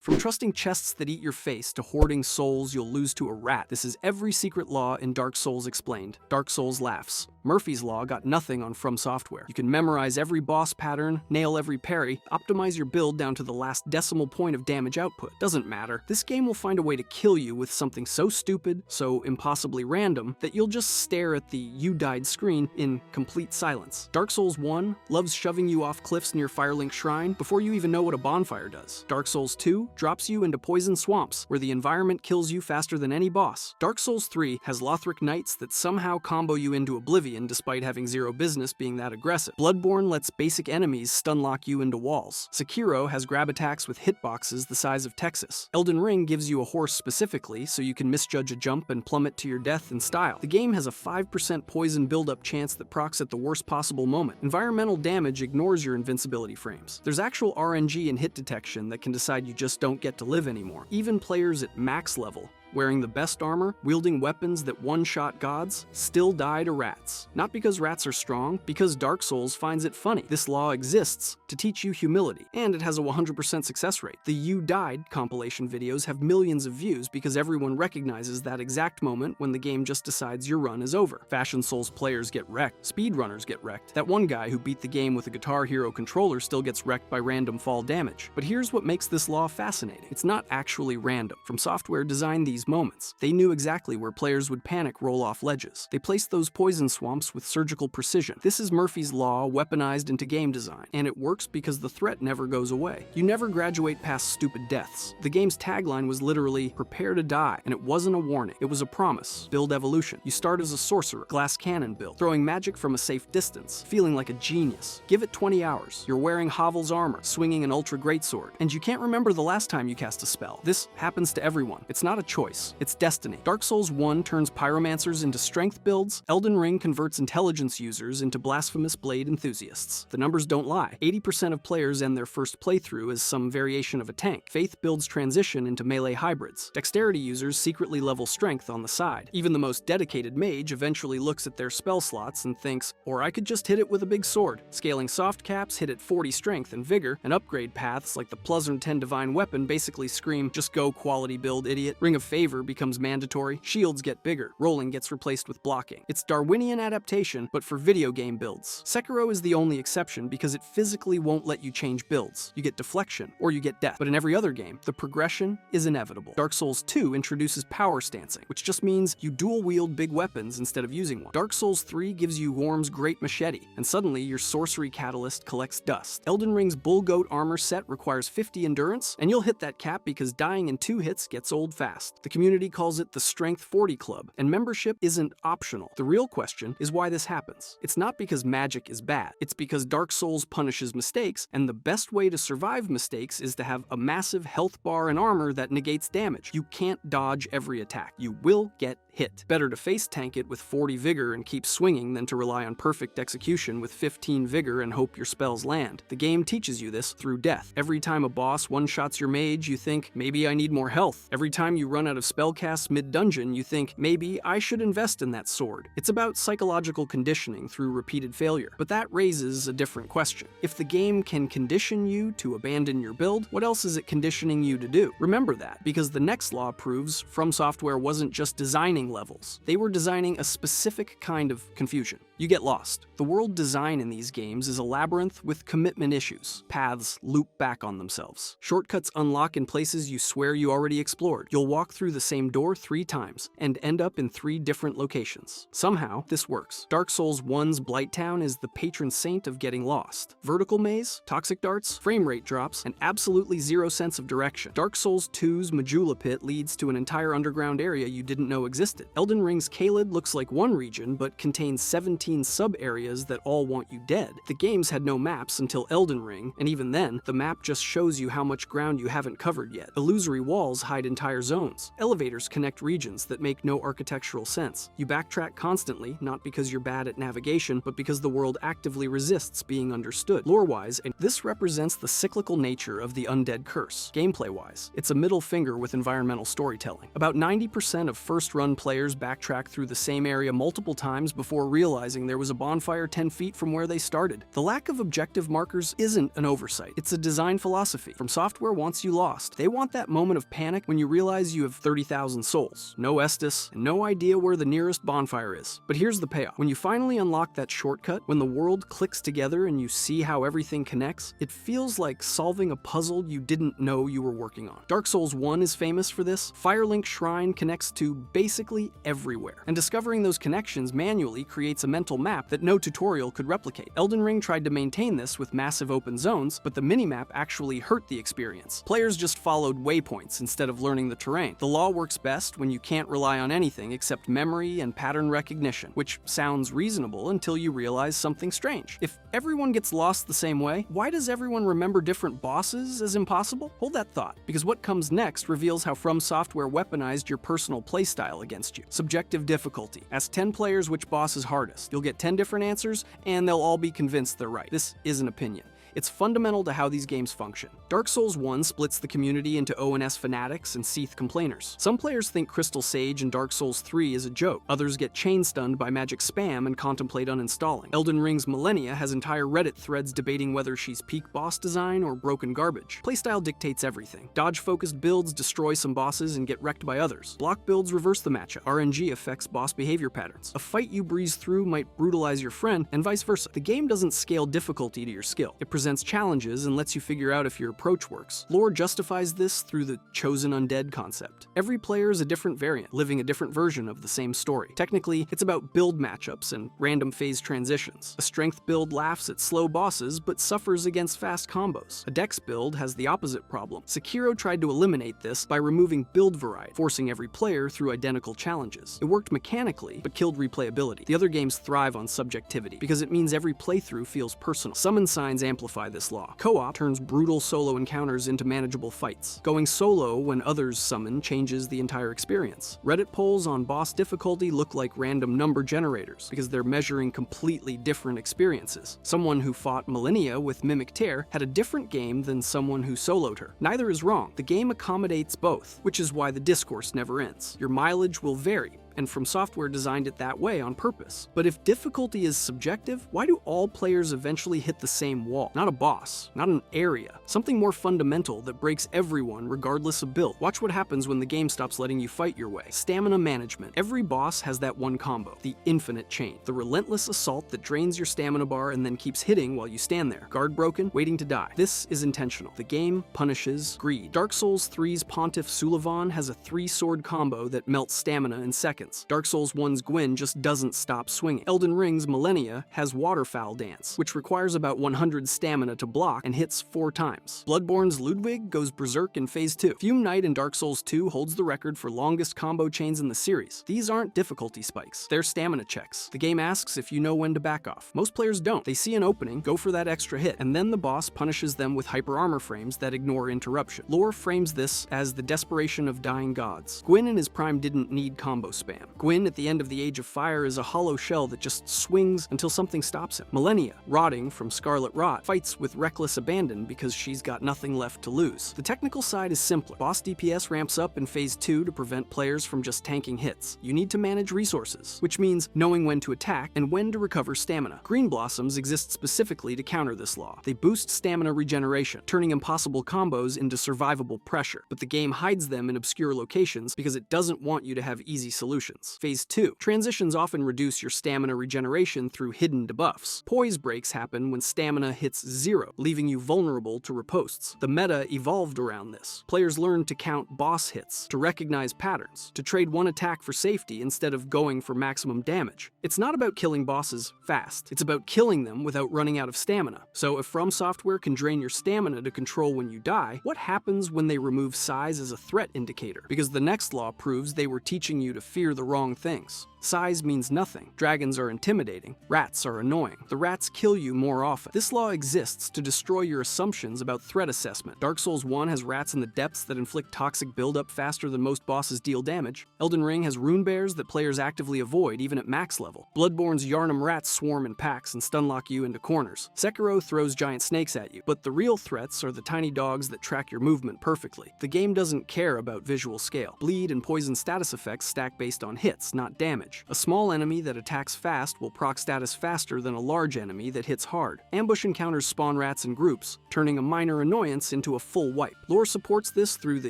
From trusting chests that eat your face to hoarding souls you'll lose to a rat, this is every secret law in Dark Souls explained. Dark Souls laughs. Murphy's Law got nothing on From Software. You can memorize every boss pattern, nail every parry, optimize your build down to the last decimal point of damage output. Doesn't matter. This game will find a way to kill you with something so stupid, so impossibly random, that you'll just stare at the "you died" screen in complete silence. Dark Souls 1 loves shoving you off cliffs near Firelink Shrine before you even know what a bonfire does. Dark Souls 2 drops you into poison swamps, where the environment kills you faster than any boss. Dark Souls 3 has Lothric Knights that somehow combo you into oblivion despite having zero business being that aggressive. Bloodborne lets basic enemies stun-lock you into walls. Sekiro has grab attacks with hitboxes the size of Texas. Elden Ring gives you a horse specifically, so you can misjudge a jump and plummet to your death in style. The game has a 5% poison buildup chance that procs at the worst possible moment. Environmental damage ignores your invincibility frames. There's actual RNG and hit detection that can decide you just don't get to live anymore. Even players at max level, wearing the best armor, wielding weapons that one-shot gods, still die to rats. Not because rats are strong, because Dark Souls finds it funny. This law exists to teach you humility, and it has a 100% success rate. The "You Died" compilation videos have millions of views because everyone recognizes that exact moment when the game just decides your run is over. Fashion Souls players get wrecked, speedrunners get wrecked. That one guy who beat the game with a Guitar Hero controller still gets wrecked by random fall damage. But here's what makes this law fascinating. It's not actually random. From Software designed these moments. They knew exactly where players would panic roll off ledges. They placed those poison swamps with surgical precision. This is Murphy's Law weaponized into game design, and it works because the threat never goes away. You never graduate past stupid deaths. The game's tagline was literally, "Prepare to die," and it wasn't a warning. It was a promise. Build evolution. You start as a sorcerer, glass cannon build, throwing magic from a safe distance, feeling like a genius. Give it 20 hours. You're wearing Havel's armor, swinging an ultra greatsword, and you can't remember the last time you cast a spell. This happens to everyone. It's not a choice. It's destiny. Dark Souls 1 turns pyromancers into strength builds. Elden Ring converts intelligence users into blasphemous blade enthusiasts. The numbers don't lie. 80% of players end their first playthrough as some variation of a tank. Faith builds transition into melee hybrids. Dexterity users secretly level strength on the side. Even the most dedicated mage eventually looks at their spell slots and thinks, or I could just hit it with a big sword. Scaling soft caps hit at 40 strength and vigor, and upgrade paths like the Pleasant 10 Divine Weapon basically scream, just go quality build, idiot. Ring of Favor becomes mandatory, shields get bigger, rolling gets replaced with blocking. It's Darwinian adaptation, but for video game builds. Sekiro is the only exception because it physically won't let you change builds. You get deflection, or you get death. But in every other game, the progression is inevitable. Dark Souls 2 introduces power stancing, which just means you dual-wield big weapons instead of using one. Dark Souls 3 gives you Worm's great machete, and suddenly your sorcery catalyst collects dust. Elden Ring's Bull Goat armor set requires 50 endurance, and you'll hit that cap because dying in 2 hits gets old fast. The community calls it the Strength 40 Club, and membership isn't optional. The real question is why this happens. It's not because magic is bad. It's because Dark Souls punishes mistakes, and the best way to survive mistakes is to have a massive health bar and armor that negates damage. You can't dodge every attack. You will get hit. Better to face tank it with 40 vigor and keep swinging than to rely on perfect execution with 15 vigor and hope your spells land. The game teaches you this through death. Every time a boss one-shots your mage, you think, maybe I need more health. Every time you run out of spellcasts mid-dungeon, you think, maybe I should invest in that sword. It's about psychological conditioning through repeated failure. But that raises a different question. If the game can condition you to abandon your build, what else is it conditioning you to do? Remember that, because the next law proves From Software wasn't just designing levels. They were designing a specific kind of confusion. You get lost. The world design in these games is a labyrinth with commitment issues. Paths loop back on themselves. Shortcuts unlock in places you swear you already explored. You'll walk through the same door 3 times and end up in 3 different locations. Somehow, this works. Dark Souls 1's Blighttown is the patron saint of getting lost. Vertical maze, toxic darts, frame rate drops, and absolutely zero sense of direction. Dark Souls 2's Majula Pit leads to an entire underground area you didn't know existed. Elden Ring's Caelid looks like one region, but contains 17 sub-areas that all want you dead. The games had no maps until Elden Ring, and even then, the map just shows you how much ground you haven't covered yet. Illusory walls hide entire zones. Elevators connect regions that make no architectural sense. You backtrack constantly, not because you're bad at navigation, but because the world actively resists being understood. Lore-wise, this represents the cyclical nature of the Undead Curse. Gameplay-wise, it's a middle finger with environmental storytelling. About 90% of first-run players backtrack through the same area multiple times before realizing realizing there was a bonfire 10 feet from where they started. The lack of objective markers isn't an oversight, it's a design philosophy. From Software wants you lost. They want that moment of panic when you realize you have 30,000 souls, no Estus, and no idea where the nearest bonfire is. But here's the payoff. When you finally unlock that shortcut, when the world clicks together and you see how everything connects, it feels like solving a puzzle you didn't know you were working on. Dark Souls 1 is famous for this. Firelink Shrine connects to basically everywhere, and discovering those connections manually creates a mental map that no tutorial could replicate. Elden Ring tried to maintain this with massive open zones, but the minimap actually hurt the experience. Players just followed waypoints instead of learning the terrain. The law works best when you can't rely on anything except memory and pattern recognition, which sounds reasonable until you realize something strange. If everyone gets lost the same way, why does everyone remember different bosses as impossible? Hold that thought, because what comes next reveals how From Software weaponized your personal playstyle against you. Subjective difficulty. Ask 10 players which boss is hardest. You'll get 10 different answers, and they'll all be convinced they're right. This is an opinion. It's fundamental to how these games function. Dark Souls 1 splits the community into ONS fanatics and Seath complainers. Some players think Crystal Sage in Dark Souls 3 is a joke. Others get chain-stunned by magic spam and contemplate uninstalling. Elden Ring's Millennia has entire Reddit threads debating whether she's peak boss design or broken garbage. Playstyle dictates everything. Dodge-focused builds destroy some bosses and get wrecked by others. Block builds reverse the matchup. RNG affects boss behavior patterns. A fight you breeze through might brutalize your friend, and vice versa. The game doesn't scale difficulty to your skill. It presents challenges and lets you figure out if your approach works. Lore justifies this through the chosen undead concept. Every player is a different variant, living a different version of the same story. Technically, it's about build matchups and random phase transitions. A strength build laughs at slow bosses, but suffers against fast combos. A dex build has the opposite problem. Sekiro tried to eliminate this by removing build variety, forcing every player through identical challenges. It worked mechanically, but killed replayability. The other games thrive on subjectivity, because it means every playthrough feels personal. Summon signs amplify this law. Co-op turns brutal solo encounters into manageable fights. Going solo when others summon changes the entire experience. Reddit polls on boss difficulty look like random number generators, because they're measuring completely different experiences. Someone who fought Millennia with Mimic Tear had a different game than someone who soloed her. Neither is wrong. The game accommodates both, which is why the discourse never ends. Your mileage will vary, and From Software designed it that way on purpose. But if difficulty is subjective, why do all players eventually hit the same wall? Not a boss, not an area, something more fundamental that breaks everyone regardless of build. Watch what happens when the game stops letting you fight your way. Stamina management. Every boss has that one combo, the infinite chain, the relentless assault that drains your stamina bar and then keeps hitting while you stand there, guard broken, waiting to die. This is intentional. The game punishes greed. Dark Souls 3's Pontiff Sulivan has a 3-sword combo that melts stamina in seconds. Dark Souls 1's Gwyn just doesn't stop swinging. Elden Ring's Millennia has Waterfowl Dance, which requires about 100 stamina to block and hits 4 times. Bloodborne's Ludwig goes berserk in Phase 2. Fume Knight in Dark Souls 2 holds the record for longest combo chains in the series. These aren't difficulty spikes, they're stamina checks. The game asks if you know when to back off. Most players don't. They see an opening, go for that extra hit, and then the boss punishes them with hyper armor frames that ignore interruption. Lore frames this as the desperation of dying gods. Gwyn in his prime didn't need combo spam. Gwyn at the end of the Age of Fire is a hollow shell that just swings until something stops him. Millennia, rotting from Scarlet Rot, fights with reckless abandon because she's got nothing left to lose. The technical side is simpler. Boss DPS ramps up in Phase 2 to prevent players from just tanking hits. You need to manage resources, which means knowing when to attack and when to recover stamina. Green Blossoms exist specifically to counter this law. They boost stamina regeneration, turning impossible combos into survivable pressure, but the game hides them in obscure locations because it doesn't want you to have easy solutions. Phase 2. Transitions often reduce your stamina regeneration through hidden debuffs. Poise breaks happen when stamina hits 0, leaving you vulnerable to riposts. The meta evolved around this. Players learned to count boss hits, to recognize patterns, to trade one attack for safety instead of going for maximum damage. It's not about killing bosses fast, it's about killing them without running out of stamina. So if From Software can drain your stamina to control when you die, what happens when they remove size as a threat indicator? Because the next law proves they were teaching you to fear the wrong things. Size means nothing. Dragons are intimidating. Rats are annoying. The rats kill you more often. This law exists to destroy your assumptions about threat assessment. Dark Souls 1 has rats in the depths that inflict toxic buildup faster than most bosses deal damage. Elden Ring has rune bears that players actively avoid even at max level. Bloodborne's Yharnam rats swarm in packs and stunlock you into corners. Sekiro throws giant snakes at you, but the real threats are the tiny dogs that track your movement perfectly. The game doesn't care about visual scale. Bleed and poison status effects stack based on hits, not damage. damage. A small enemy that attacks fast will proc status faster than a large enemy that hits hard. Ambush encounters spawn rats in groups, turning a minor annoyance into a full wipe. Lore supports this through the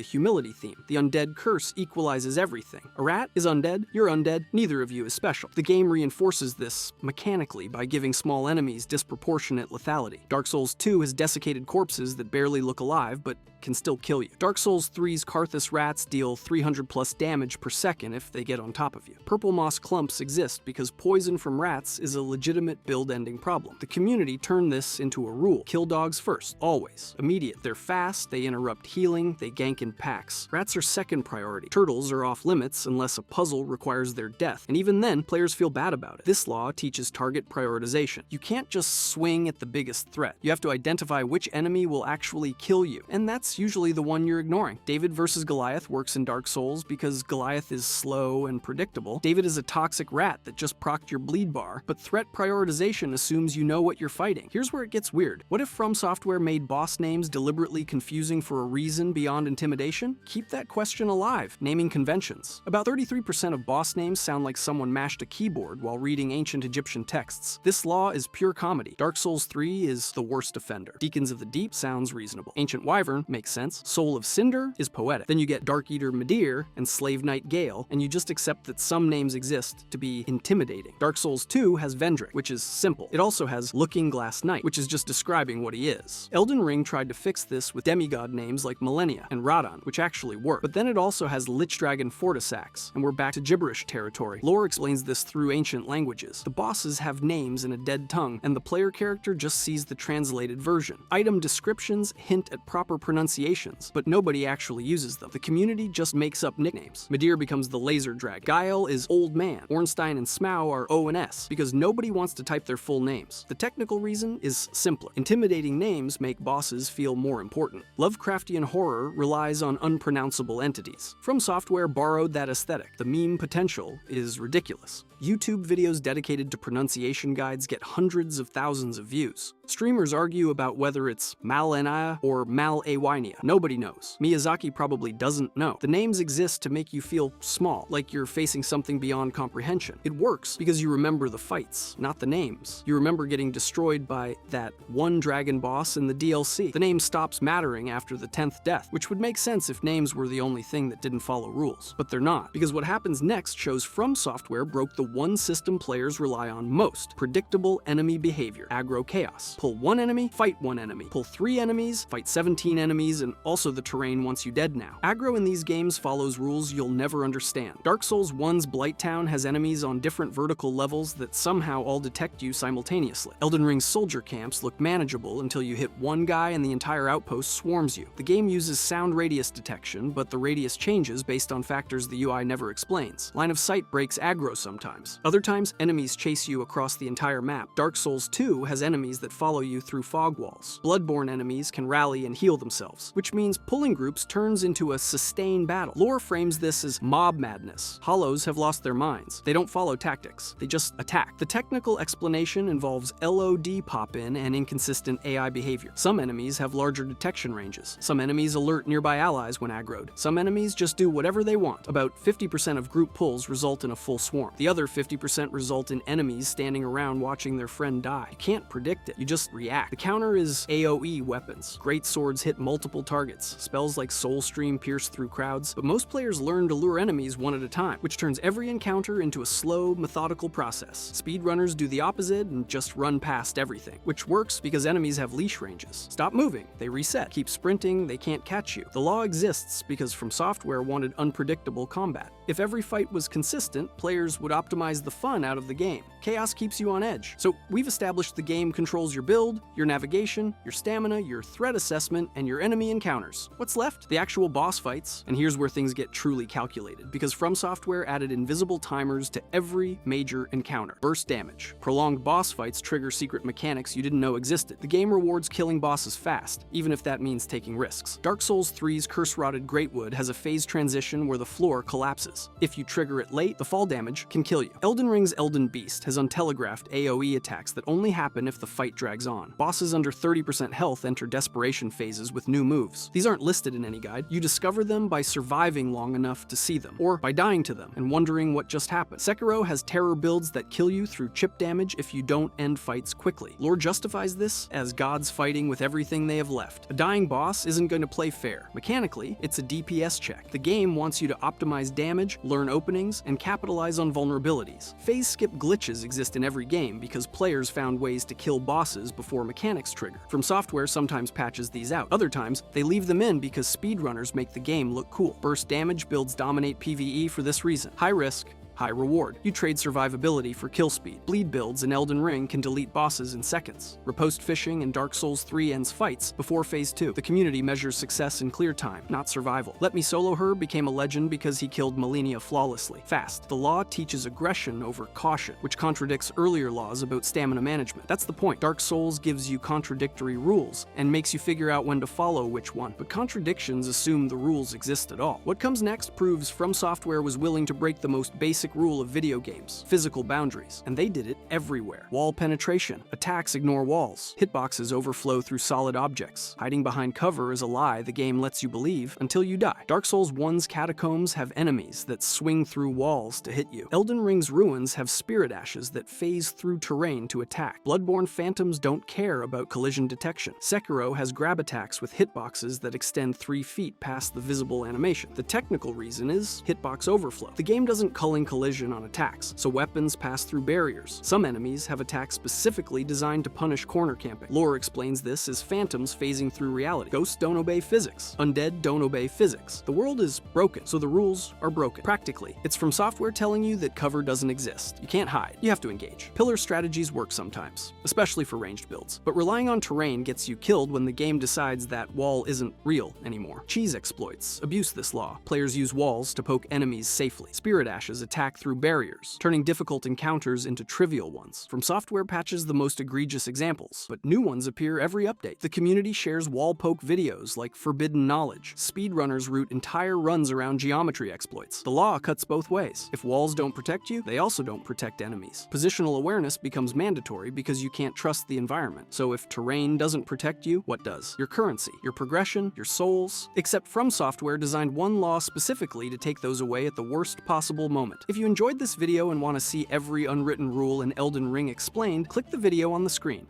humility theme. The undead curse equalizes everything. A rat is undead, you're undead, neither of you is special. The game reinforces this mechanically by giving small enemies disproportionate lethality. Dark Souls 2 has desiccated corpses that barely look alive, but can still kill you. Dark Souls 3's Karthus rats deal 300 plus damage per second if they get on top of you. Purple moss clumps exist because poison from rats is a legitimate build-ending problem. The community turned this into a rule. Kill dogs first, always. Immediate. They're fast, they interrupt healing, they gank in packs. Rats are second priority. Turtles are off limits unless a puzzle requires their death, and even then, players feel bad about it. This law teaches target prioritization. You can't just swing at the biggest threat. You have to identify which enemy will actually kill you, and that's usually the one you're ignoring. David versus Goliath works in Dark Souls because Goliath is slow and predictable. David is a toxic rat that just procced your bleed bar, but threat prioritization assumes you know what you're fighting. Here's where it gets weird. What if From Software made boss names deliberately confusing for a reason beyond intimidation? Keep that question alive. Naming conventions. About 33% of boss names sound like someone mashed a keyboard while reading ancient Egyptian texts. This law is pure comedy. Dark Souls 3 is the worst offender. Deacons of the Deep sounds reasonable. Ancient Wyvern makes sense. Soul of Cinder is poetic. Then you get Dark Eater Midir and Slave Knight Gale, and you just accept that some names exist to be intimidating. Dark Souls 2 has Vendrick, which is simple. It also has Looking Glass Knight, which is just describing what he is. Elden Ring tried to fix this with demigod names like Millennia and Radon, which actually work. But then it also has Lich Dragon Fortisax, and we're back to gibberish territory. Lore explains this through ancient languages. The bosses have names in a dead tongue, and the player character just sees the translated version. Item descriptions hint at proper pronunciations, but nobody actually uses them. The community just makes up nicknames. Midir becomes the Laser Dragon. Guile is Old Man. Ornstein and Smaug are O and S, because nobody wants to type their full names. The technical reason is simpler. Intimidating names make bosses feel more important. Lovecraftian horror relies on unpronounceable entities. From Software borrowed that aesthetic. The meme potential is ridiculous. YouTube videos dedicated to pronunciation guides get hundreds of thousands of views. Streamers argue about whether it's Malenia or Mal-Awainia. Nobody knows. Miyazaki probably doesn't know. The names exist to make you feel small, like you're facing something beyond comprehension. It works because you remember the fights, not the names. You remember getting destroyed by that one dragon boss in the DLC. The name stops mattering after the 10th death, which would make sense if names were the only thing that didn't follow rules. But they're not, because what happens next shows From Software broke the one system players rely on most: predictable enemy behavior. Aggro chaos. Pull one enemy, fight one enemy. Pull 3 enemies, fight 17 enemies, and also the terrain wants you dead now. Aggro in these games follows rules you'll never understand. Dark Souls 1's Blighttown has enemies on different vertical levels that somehow all detect you simultaneously. Elden Ring's soldier camps look manageable until you hit one guy and the entire outpost swarms you. The game uses sound radius detection, but the radius changes based on factors the UI never explains. Line of sight breaks aggro sometimes. Other times, enemies chase you across the entire map. Dark Souls 2 has enemies that follow you through fog walls. Bloodborne enemies can rally and heal themselves, which means pulling groups turns into a sustained battle. Lore frames this as mob madness. Hollows have lost their minds. They don't follow tactics, they just attack. The technical explanation involves LOD pop-in and inconsistent AI behavior. Some enemies have larger detection ranges. Some enemies alert nearby allies when aggroed. Some enemies just do whatever they want. About 50% of group pulls result in a full swarm. The other 50% result in enemies standing around watching their friend die. You can't predict it, you just react. The counter is AoE weapons. Great swords hit multiple targets. Spells like Soul Stream pierce through crowds, but most players learn to lure enemies one at a time, which turns every encounter into a slow, methodical process. Speedrunners do the opposite and just run past everything, which works because enemies have leash ranges. Stop moving, they reset. Keep sprinting, they can't catch you. The law exists because From Software wanted unpredictable combat. If every fight was consistent, players would optimize the fun out of the game. Chaos keeps you on edge. So we've established the game controls your build, your navigation, your stamina, your threat assessment, and your enemy encounters. What's left? The actual boss fights, and here's where things get truly calculated, because From Software added invisible timers to every major encounter. Burst damage. Prolonged boss fights trigger secret mechanics you didn't know existed. The game rewards killing bosses fast, even if that means taking risks. Dark Souls 3's Curse-Rotted Greatwood has a phase transition where the floor collapses. If you trigger it late, the fall damage can kill you. Elden Ring's Elden Beast has untelegraphed AoE attacks that only happen if the fight drags on. Bosses under 30% health enter desperation phases with new new moves. These aren't listed in any guide. You discover them by surviving long enough to see them, or by dying to them and wondering what just happened. Sekiro has terror builds that kill you through chip damage if you don't end fights quickly. Lore justifies this as gods fighting with everything they have left. A dying boss isn't going to play fair. Mechanically, it's a DPS check. The game wants you to optimize damage, learn openings, and capitalize on vulnerabilities. Phase skip glitches exist in every game because players found ways to kill bosses before mechanics trigger. From Software sometimes patches these out. Other times, they leave them in because speedrunners make the game look cool. Burst damage builds dominate PvE for this reason. High risk, high reward. You trade survivability for kill speed. Bleed builds in Elden Ring can delete bosses in seconds. Riposte fishing in Dark Souls 3 ends fights before Phase 2. The community measures success in clear time, not survival. Let Me Solo Her became a legend because he killed Malenia flawlessly. Fast. The law teaches aggression over caution, which contradicts earlier laws about stamina management. That's the point. Dark Souls gives you contradictory rules and makes you figure out when to follow which one. But contradictions assume the rules exist at all. What comes next proves From Software was willing to break the most basic rule of video games, physical boundaries, and they did it everywhere. Wall penetration. Attacks ignore walls. Hitboxes overflow through solid objects. Hiding behind cover is a lie the game lets you believe until you die. Dark Souls 1's catacombs have enemies that swing through walls to hit you. Elden Ring's ruins have spirit ashes that phase through terrain to attack. Bloodborne phantoms don't care about collision detection. Sekiro has grab attacks with hitboxes that extend 3 feet past the visible animation. The technical reason is hitbox overflow. The game doesn't culling collision on attacks, so weapons pass through barriers. Some enemies have attacks specifically designed to punish corner camping. Lore explains this as phantoms phasing through reality. Ghosts don't obey physics. Undead don't obey physics. The world is broken, so the rules are broken. Practically, it's From Software telling you that cover doesn't exist. You can't hide. You have to engage. Pillar strategies work sometimes, especially for ranged builds, but relying on terrain gets you killed when the game decides that wall isn't real anymore. Cheese exploits abuse this law. Players use walls to poke enemies safely. Spirit ashes attack through barriers, turning difficult encounters into trivial ones. From Software patches the most egregious examples, but new ones appear every update. The community shares wall poke videos like Forbidden Knowledge. Speedrunners route entire runs around geometry exploits. The law cuts both ways. If walls don't protect you, they also don't protect enemies. Positional awareness becomes mandatory because you can't trust the environment. So if terrain doesn't protect you, what does? Your currency, your progression, your souls. Except From Software designed one law specifically to take those away at the worst possible moment. If you enjoyed this video and want to see every unwritten rule in Elden Ring explained, click the video on the screen.